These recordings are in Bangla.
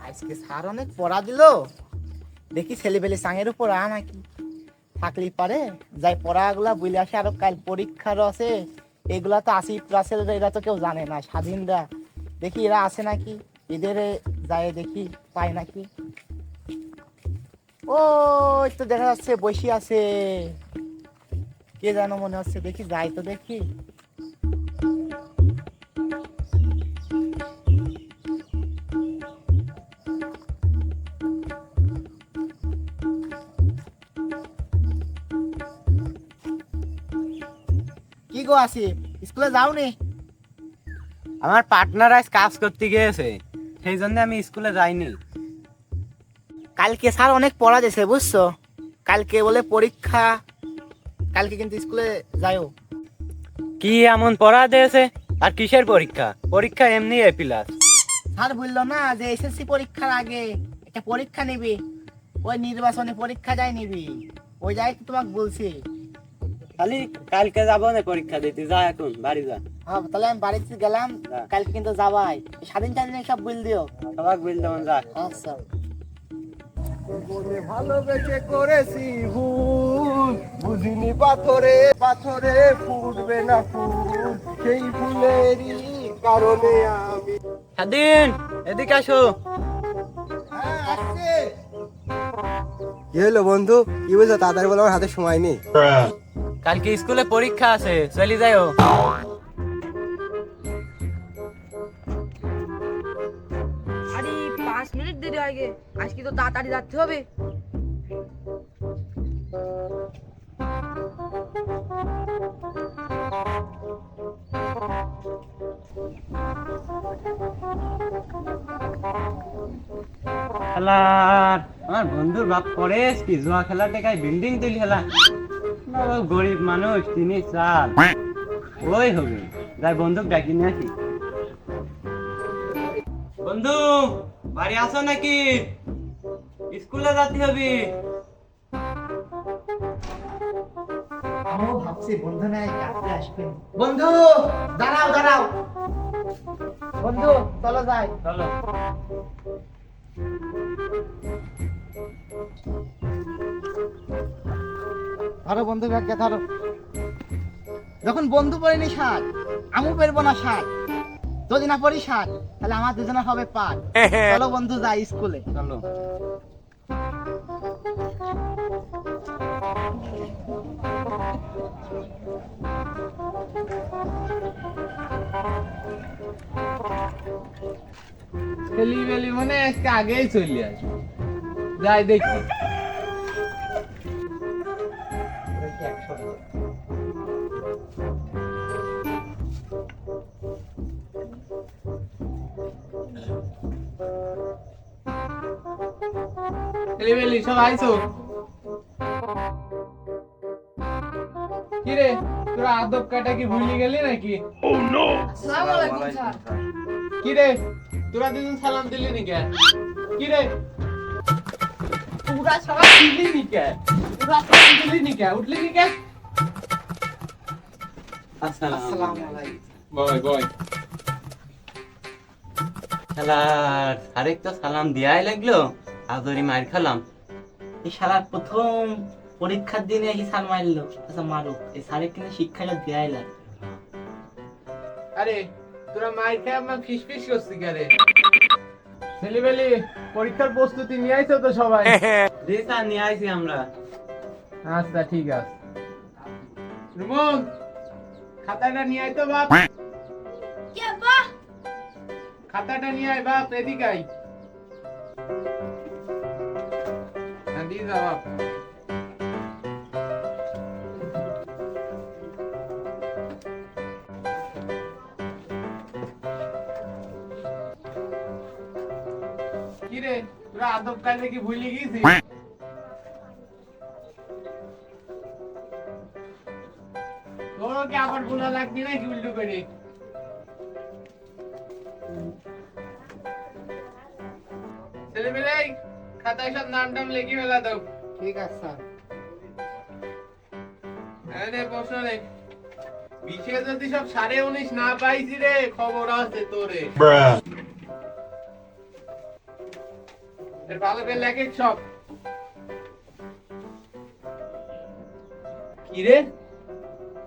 আজকে স্যার অনেক পড়া দিল, দেখি ছেলেবেলে সাঙের উপর নাকি থাকলেই পারে যাই পড়াগুলা বলে আসে। আরো কাল পরীক্ষারও আছে, এগুলা তো 80% এরা তো কেউ জানে না। স্বাধীনরা দেখি এরা আছে নাকি, এদের যায় দেখি পায় নাকি। ও তো দেখা যাচ্ছে বসে আছে, কে যেন মনে হচ্ছে, দেখি যাই তো দেখি। কি গো আসি, স্কুলে যাও নি? আমার পার্টনার আজ কাজ করতে গিয়েছে, সেই জন্য আমি স্কুলে যাইনি। কালকে স্যার অনেক পড়া দিয়েছে বুঝছো, কালকে বলে পরীক্ষা, কালকে কিন্তু স্কুলে যাইও। কি এমন পড়া দিয়েছে? আর কিসের পরীক্ষা? পরীক্ষা এমনি এ প্লাস। স্যার বললো না যে এসএসসি পরীক্ষার আগে একটা পরীক্ষা নিবি, ওই নির্বাচনী পরীক্ষা যাই নিবি, ওই যাই তো তোমাকে বলছি। খালি কালকে যাবো না পরীক্ষা দিতে, যা এখন বাড়ি যা। হ্যাঁ তাহলে আমি বাড়িতে গেলাম, কালকে কিন্তু যাবাই। স্বাধীন স্বাধীন সব বল দিও। সবাক বিল দেবেন, যা। আচ্ছা। বলে ভালোবেসে করেছি ভুল, বুঝিনি পাথরে পাথরে ফুটবে না ফুল, সেই ফুলেরই কারণে আমি। স্বাধীন, এদিকে আসো। হ্যাঁ আসছে। কি হলো বন্ধু, কি বলছো? তাড়াতাড়ি বলো, আমার হাতে সময় নেই। কালকে স্কুলে পরীক্ষা আছে, চলে যাও। আরে 5 মিনিট দেরি হয়ে গে, আজকে তো তাড়াতাড়ি যাচ্ছে হবে। খেলার আমার বন্ধুর বাপ করে কি জুয়া খেলা টেকায় বিল্ডিং তুলি খেলা। বাবা গরিব মানুষ, তিনি চাল ওই হবে। যাই বন্ধুক ডাকি নিয়ে আসি। বন্ধু বাড়ি আসো নাকি? স্কুলে যেতে হবে। আমিও ভাবছি বন্ধু নাই কাছে আসবে। বন্ধু দাঁড়াও দাঁড়াও, বন্ধু চলো যাই। চলো। ধরো বন্ধু ব্যাগটা ধরো। যখন বন্ধু পড়িনি সাত, আমু পেরবো না সাত, যদি না পড়ি সাত, তাহলে আমার দুজনের হবে পাঁচ। চলো বন্ধু যাই স্কুলে। চলো। ছেলি বেলি মানে আজকে আগেই চলে আসবে, যাই দেখি। ছেলি বেলি সব আইছো? কিরে তোরা আদব কাটা কি ভুলে গেলি নাকি? আসসালামু আলাইকুম স্যার। কিরে তোরা দুজন সালাম দিলি নি কে? কিরে তোরা সালাম দিলি নি কে? তোরা সালাম দিলি নি কে? উঠলি নি কে? আসসালামু আলাইকুম। বয় বয়। খেলার আরেক তো সালাম দিয়াই লাগলো, আদরি মার খেলাম। এই শালার প্রথম পরীক্ষার দিনে এই সাল মারলো। আচ্ছা মারুক, এই সালের কিন্তু শিক্ষাটা দেয়াই লাগে। আরে তোরা মার খেয়ে আমার ফিস ফিস করছিস কে? ছেলেবেলি পরীক্ষার প্রস্তুতি নিয়ে আইছো তো সবাই? জি স্যার, নিয়ে আইছি আমরা। আচ্ছা ঠিক আছে। রুমন খাতাটা নিয়ে আয় তো বাপ। কি আব্বা? খাতাটা নিয়ে আয় বাপ, এদিকে আয়। হ্যাঁ, দিয়ে যা বাপ। কিরে তোরা আদব কায়দা কি ভুলে গেছিস? তোরও কি আবার ভুলা লাগবে নাকি উল্টো করে? ছেলেমেলে খাতায় সব নাম টাম লিখে ফেলা দাও। ঠিক আছে স্যার। আরে প্রশ্ন নেই। বিশে যদি সব 19.5 না পাইছি রে, খবর আছে তোরে। এর ভালো করে লেখে সব। কি রে,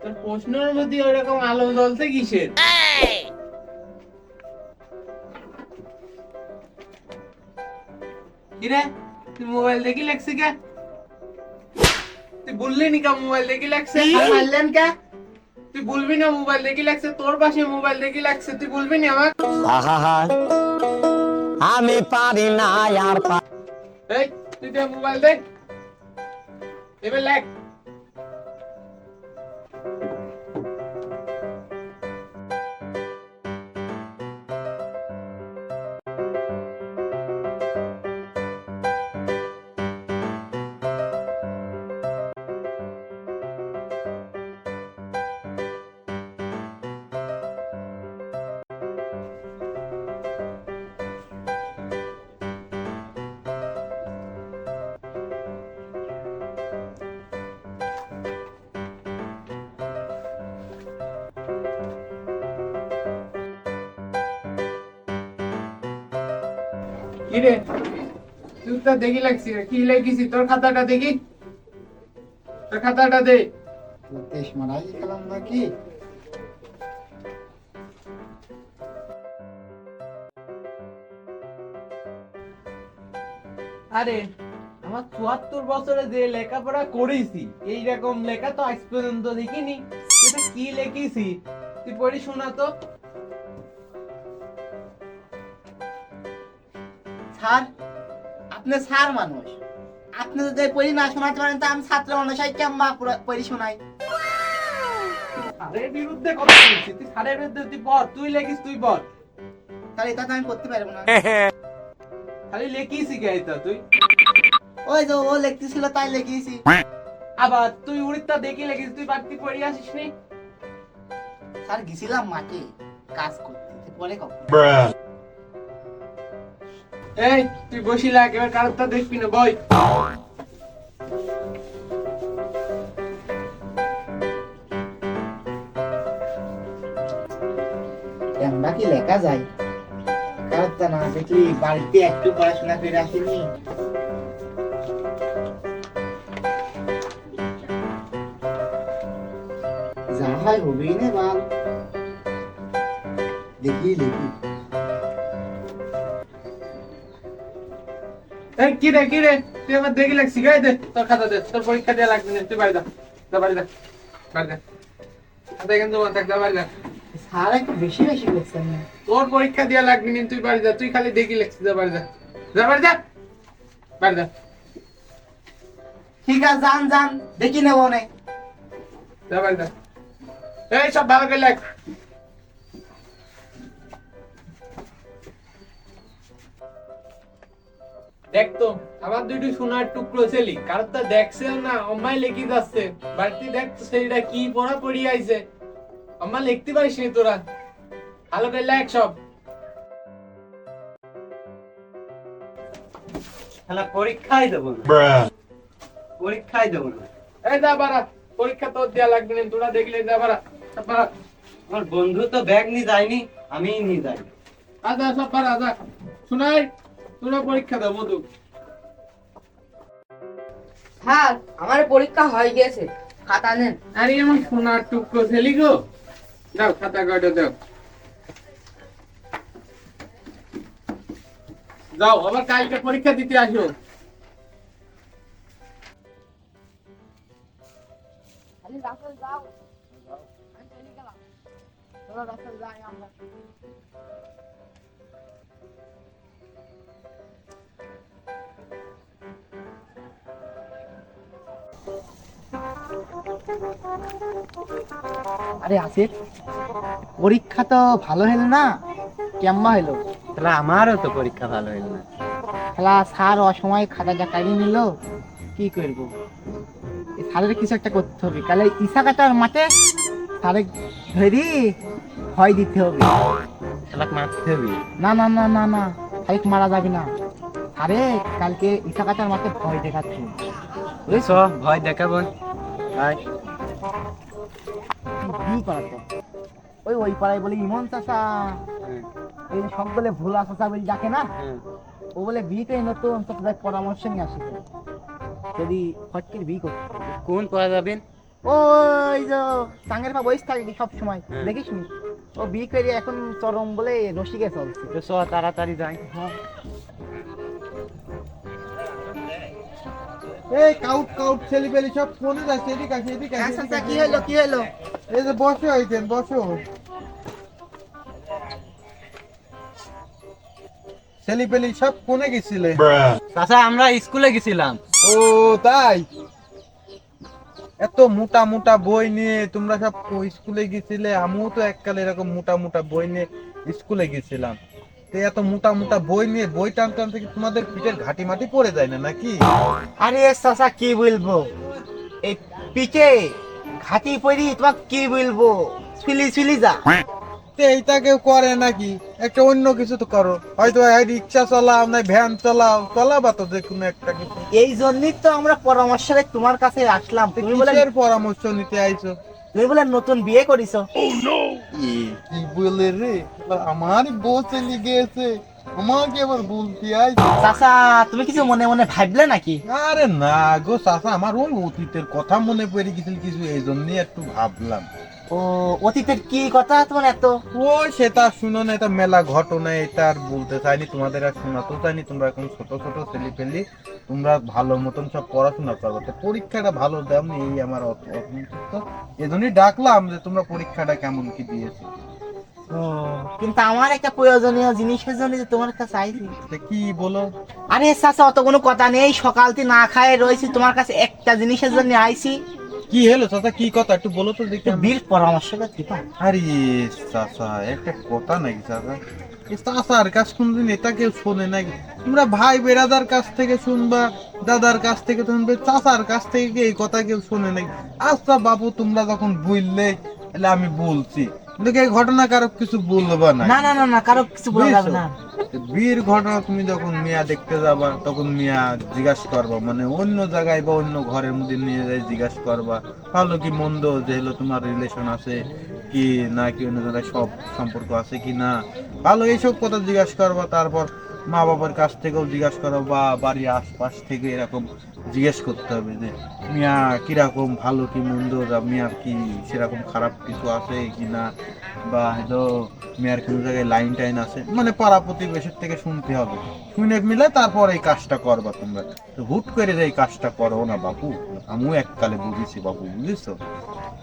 তোর প্রশ্নের মধ্যে ওরকম আলো জ্বলছে কিসের? কি রে, তুই মোবাইল দেখি লেখছি কে? তুই বললি নি কা মোবাইল দেখি লেখছে? মারলেন কে? তুই বলবি না মোবাইল দেখি লাগছে? তোর পাশে মোবাইল দেখি লাগছে, তুই বলবি না আমার? আমি পারি না আর এই তুই দে মোবাইল দে, এবার লেখ। কি রে, তুই তো দেখি লাগছি, কি লেখিছি? তোর খাতাটা দেখি, তোর খাতাটা দে। দেশ মারাই খেলাম নাকি? আরে আমার 74 বছরে যে লেখাপড়া করেছি, এইরকম লেখা তো আজ পর্যন্ত দেখিনি। এটা কি লেখিছি তুই পড়ি শোনা তো। স্যার, আপনি স্যার মানুষ, আপনি যদি পড়ি না শোনাতে পারেন, তো আমি ছাত্র মানুষ, এই কেমন পড়ি শোনাই? স্যারের বিরুদ্ধে কথা বলছিস? তুই স্যারের বিরুদ্ধে তুই পড়, তুই লেখিস তুই পড়। তাহলে এটা তো আমি করতে পারবো না। খালি লেখিস কে এটা তুই? ওই যে ও লিখতেছিল তাই লিখিয়েছি। আবার তুই উড়িতা দেখি লেখিস, তুই বাড়তি পড়ি আসিস নি? স্যার গেছিলাম মাঠে কাজ করতে, পরে কখন? এই তুই বসি লাগ, এবার কারোরটা দেখবি না, বই। আমরা কি লেখা যায়? কারণ তা না দেখলি বাড়িতে একটু পড়াশোনা করে আসেনি। যা হয় হবেই না বাল, দেখি লিখি। এই কি রে, কি রে, তুই আমার দেখি লাগ শিখাই দে, তোর খাতা দে, তোর পরীক্ষা দেওয়া লাগবে না, তুই বাড়ি যা, যা বাড়ি যা, বাড়ি যা। খাতা এখানে জমা থাক, যা বাড়ি যা। স্যার একটু বেশি বেশি করছেন না? তোর পরীক্ষা দেওয়া লাগবে না, তুই বাড়ি যা, তুই খালি দেখি লেখছিস, যা বাড়ি যা, যা বাড়ি যা, বাড়ি যা, ঠিক আছে, যান যান, দেখি নেবো অনেক। যা বাড়ি যা। এই সব ভালো করে লেখ। দেখ তো আমার দুইটি সোনার টুকরো ছেলি, কারণ তা দেখছেও না, অম্মাই লেখি যাচ্ছে বাড়তি। দেখ তো সেইটা কি পড়া পড়ি আইছে, আম্মা লিখতে পারিস নি তোরা? ভালো করে লেখ সব। খেলা পরীক্ষাই দেবো না, পরীক্ষাই দেবো না। এই যা বাড়া, পরীক্ষা তোর দেয়া লাগবে না, তোরা দেখলে যা বাড়া, সব বাড়া। আমার বন্ধু তো ব্যাগ নিয়ে যায়নি, আমিই নিয়ে যাই। আজা সব বাড়া, যা শোনাই, তোরা পরীক্ষা দাও মধু। স্যার, আমার পরীক্ষা হয়ে গেছে, খাতা নেন। আরে আমার সোনার টুকরো ছেলি গো, দাও খাতা কয়টা দাও। যাও আবার কালকে পরীক্ষা দিতে আসো। আরে রাসেল যাও, আমি চলে গেলাম। চলো রাস্তায় যাই আমরা। আরে আসিফ, পরীক্ষা তো ভালো হলো না? কেমন হলো? তাহলে আমারও তো পরীক্ষা ভালো হইল না। খেলা স্যার অসময় খাতা জাকারি নিল, কি করবো? এই স্যারের কিছু একটা করতে হবে, কালে ইসা কাটার মাঠে স্যারে ধরি ভয় দিতে হবে। খেলাক মারতে হবে। না না না না না, খালি মারা যাবে না। আরে কালকে ইসা কাটার মাঠে ভয় দেখাচ্ছি, বুঝছো? ভয় দেখাবো। আয় বিয়ে করার জন্য। ওই পাড়ায় বলে ইমন চাচা, এই যে সব বলে ভোলা চাচা বলে ডাকে না, ও বলে বিয়েতে নতুন চাচাদের পরামর্শ নিয়ে আসে যদি ফটকির বিয়ে করতে। কোন পাওয়া যাবেন? ওই যে সাঙ্গের পা বয়স থাকে সব সময়, হ্যাঁ। দেখিস নি? ও বিয়ে করে এখন চরম বলে রসিকে চলছে। তো চ তাড়াতাড়ি যাই। হ্যাঁ। এই কাউট কাউট ছেলে পেলে সব ফোনে যাচ্ছে, এদিকে আসে, এদিকে আসে, এদিকে চাচা আসে। কি হলো কি হলো? এই যে বসো, হইতেন বসো। ছেলে পেলে সব ফোনে গেছিলে? চাচা আমরা স্কুলে গেছিলাম। ও তাই? এত মোটা মোটা বই নিয়ে তোমরা সব স্কুলে গেছিলে? আমিও তো এককালে এরকম মোটা মোটা বই নিয়ে স্কুলে গেছিলাম। তো এত মোটা মোটা বই নিয়ে বই টানতে টানতে কি তোমাদের পিঠের ঘাটি মাটি পড়ে যায় না নাকি? আরে চাচা কি বলবো, এই পিঠে ঘাটি পড়ি তোমাকে কি বলবো, ছুলি যা। তো এইটা কেউ করে নাকি? একটা অন্য কিছু তো করো, হয়তো রিক্সা চালাও, না ভ্যান চালাও, চালাবা তো যে কোনো একটা কিছু। এই জন্যই তো আমরা পরামর্শে তোমার কাছে আসলাম। তুমি বলে কিসের পরামর্শ নিতে আইছো? নতুন বিয়ে করিছো। কি বলে রে, আমার বউ চলে গিয়েছে, আমাকে আবার বলতে আইছো? চাচা তুমি কিছু মনে মনে ভাবলে নাকি? আরে না গো চাচা, আমার ওই অতীতের কথা মনে পড়ে গেছিল কিছু, এই জন্যই একটু ভাবলাম। ও অতীতের কি কথা তোমার এত? ও সেটা শুনো না, এটা মেলা ঘটনা, এটা আর বলতে চাইনি, তোমাদের আর শোনাতেও চাইনি। তোমরা এখন ছোট ছোট ছেলে পেলে, তোমরা ভালো মতন সব পড়াশোনা করো, তো পরীক্ষাটা ভালো দাও এই আমার অসন্তুষ্ট। এজন্যই ডাকলাম যে তোমরা পরীক্ষাটা কেমন কি দিয়েছো। ও কিন্তু আমার একটা প্রয়োজনীয় জিনিসের জন্য যে তোমার কাছে আইছি। তা কি বলো? আরে চাচা অত কোনো কথা নেই, সকাল থেকে না খায় রয়েছি, তোমার কাছে একটা জিনিসের জন্য আইছি। কি হলো চাচা, কি কথা একটু বলো তো দেখি। বীর পরামর্শটা দিবা? আরে চাচা একটা কথা নাকি চাচা, চাচার কাছ কোনদিন এটা কেউ শোনে নাকি? তোমরা ভাই বেরাদার কাছ থেকে শুনবা, দাদার কাছ থেকে শুনবে, চাচার কাছ থেকে কি এই কথা কেউ শোনে নাকি? আচ্ছা বাবু, তোমরা যখন বুঝলে তাহলে আমি বলছি, কিন্তু এই ঘটনা কারো কিছু বলবা না। না না না না, কারো কিছু বলা যাবে না। বীর ঘটনা তুমি যখন মিয়া দেখতে যাবা, তখন মিয়া জিজ্ঞাসা করবা, মানে অন্য জায়গায় বা অন্য ঘরের মধ্যে নিয়ে যাই জিজ্ঞাসা করবা ভালো কি মন্দ, যে হলো তোমার রিলেশন আছে কি না, কি অন্য জায়গায় সব সম্পর্ক আছে কি না, ভালো এইসব কথা জিজ্ঞাসা করবা। তারপর মা বাবার কাছ থেকেও জিজ্ঞাসা করো, বা বাড়ির আশপাশ থেকে এরকম জিজ্ঞেস করতে হবে যে মিয়া কিরকম, ভালো কি মন্দ, মিয়ার কি সেরকম খারাপ কিছু আছে কি না, বা হয়তো মেয়ের কোনো জায়গায় লাইন টাইন আছে, মানে পাড়া প্রতিবেশীর থেকে শুনতে হবে। শুনে মিলে তারপর এই কাজটা করবা তোমরা। তো হুট করে যে এই কাজটা করো না বাপু, আমিও এককালে বুঝেছি বাপু, বুঝেছো?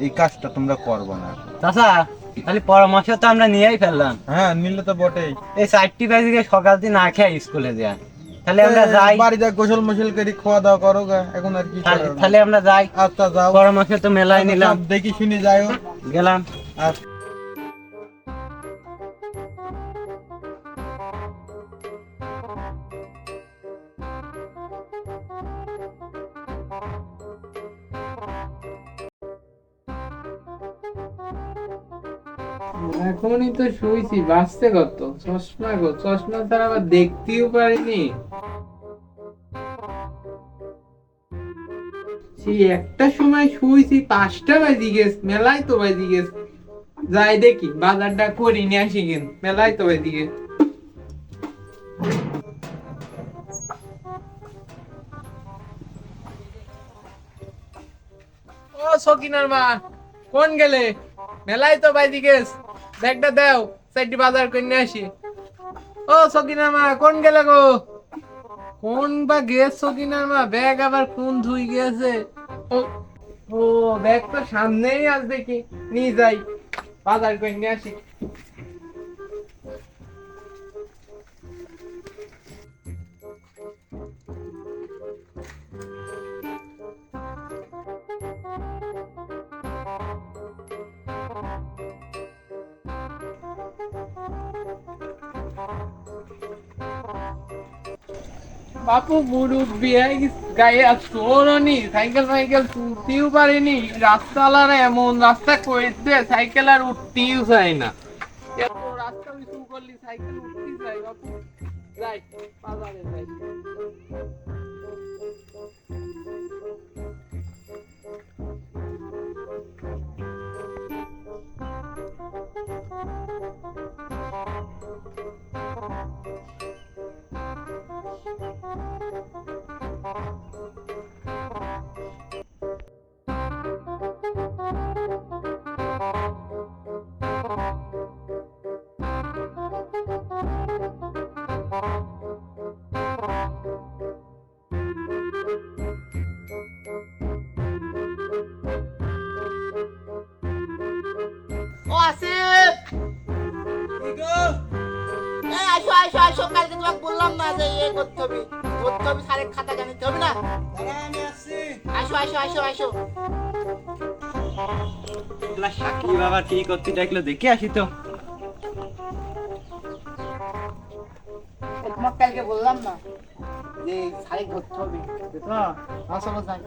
এই কাজটা তোমরা করবা না। চাচা তাহলে পরামর্শ তো আমরা নিয়েই ফেললাম। হ্যাঁ নিলে তো বটেই। এই 4টি বাজে সকাল থেকে না খেয়ে স্কুলে যায়, তাহলে আমরা যাই। বাড়ি যা গোসল মোসল করে খাওয়া দাওয়া করো গা, এখন আর কি করার? তাহলে আমরা যাই। আচ্ছা যাও, পরামর্শ তো মেলাই নিলাম, দেখি শুনি যাইও। গেলাম। আচ্ছা। এখনই তো শুয়েছি, বাঁচতে কত? চশমা গো, চশমা ছাড়া আবার দেখতেও পারিনি। সেই একটা সময় শুয়েছি, 5টা বাজি গেছে, মেলাই তো বাজি গেছে। যাই দেখি বাজারটা করি নিয়ে আসি, কিন্তু মেলাই তো বাজি গেছে। ও সকিনার মা, কোন গেলে? মেলাই তো বাজি গেছ, ব্যাগটা দাও, সাইডটি বাজার করে নিয়ে আসি। ও সকিনার মা, কোন গেলে গো? কোন বা গেছ সকিনার মা? ব্যাগ আবার কোন ধুই গেছে? ও ও ব্যাগ তো সামনেই আজ, দেখি নিয়ে যাই, বাজার করে নিয়ে আসি। বাপু মুরব্বি গায়ে আর চোরনি, সাইকেল ফাইকেল তুলতেও পারিনি, রাস্তালার এমন রাস্তা করেছে সাইকেল আর উঠতেও চাই না। এত রাস্তা উঁচু করলি সাইকেল উঠতেই চাই বাপু। যাই বাজারে যাই। ও আসিফ, এই আসো আসো আসো, কালকে তোমাকে বললাম না যে করতে হবে স্যারের খাতা জানিতে হবে না? আসো আসো আসো আসো। এগুলা সাক্ষী বাবা কি করতে দেখলো দেখে আসি তো। তোমাকে কালকে বললাম না যে স্যারে করতে হবে? আসো যাই।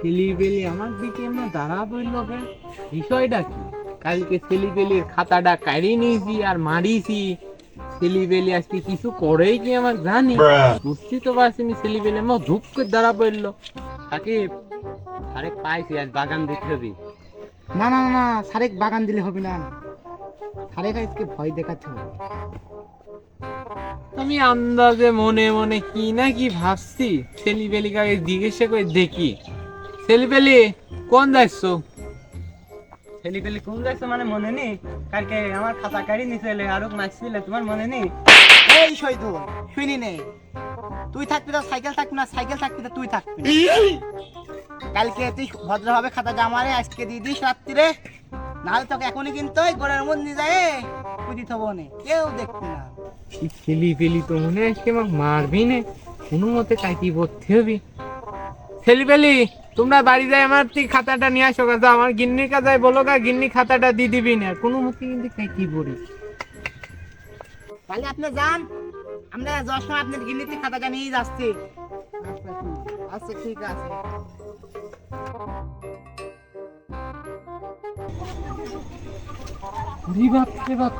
ছেলিবেলি আমার দিকে এমন দাঁড়া পড়লো কেন? বিষয়টা কি? কালকে ছেলিবেলির খাতাটা কাড়ি নিয়েছি আর মারিছি, ছেলিবেলি আজকে কিছু করেই কি আমার জানি? বুঝছি তো পারছি আমি, ছেলিবেলি আমার ধূপ করে দাঁড়া পড়লো। সাকিব আরে পাইছি আজ বাগান দেখতে হবে। না না না, স্যারে বাগান দিলে হবে না, স্যারে আজকে ভয় দেখাতে হবে। আমি আন্দাজে মনে মনে কি না কি ভাবছি, ছেলিবেলিকে আগে জিজ্ঞাসা করে দেখি। ছেলিবেলি কোন যাচ্ছ? ছেলেপেলে কোন যাচ্ছে মানে মনে নেই? কালকে আমার খাতা কাড়ি নিছে আরো মারছিলে, তোমার মনে নেই? এই শহীদুল, শুনি নে, তুই থাকবি তো সাইকেল থাকবি না, সাইকেল থাকবি তো তুই থাকবি না। কালকে তুই ভদ্রভাবে খাতা জামারে আজকে দিয়ে দিস রাত্রিরে, নাহলে তোকে এখনই কিন্তু ওই গোড়ার মধ্যে যায় পুঁজি থবো নে, কেউ দেখবি না। ছেলিবেলি তো মনে হয় আজকে আমাকে মারবি না, কোনো মতে কাটি পড়তে হবে। ছেলিবেলি তোমরা বাড়ি যাই আমার তুই খাতাটা নিয়ে আসো, কাজা আমার গিন্নির কাজায় বলো গা, গিন্নি খাতাটা দিয়ে দিবি না, কোনো মতে কিন্তু কাটি পড়ি। তাহলে আপনি যান, আমরা যাওয়ার সময় আপনার গিন্নিতে খাতাটা নিয়ে যাচ্ছি। আচ্ছা ঠিক আছে। রে বাপ রে বাপ,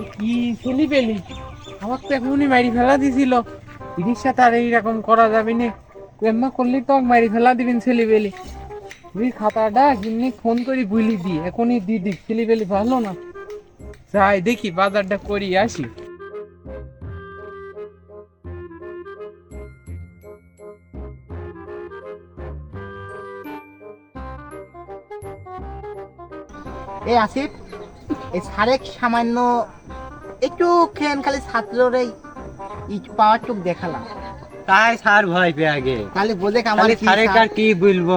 এ কি ছেলিবেলি, আমার তো এখনই মারি ফেলা দিছিল। জিনিস সাথে আর এইরকম করা যাবে না, এমন করলে তো মারি ফেলা দিবেন ছেলিবেলি। তুই খাতাটা গিন্নি ফোন করে বুঝলি দি, এখনই দিদি, ছেলিবেলি ভালো না। যাই দেখি বাজারটা করি আসি। এই আসিফ, এই সারেক সামান্য একটু খেন খালি ছাত্ররে পাওয়ার টুক দেখালাম, তাই স্যার ভয় পেয়ে আগে, তাহলে বোঝে আমার তাহলে কি স্যারে স্যার। কার কি বলবো?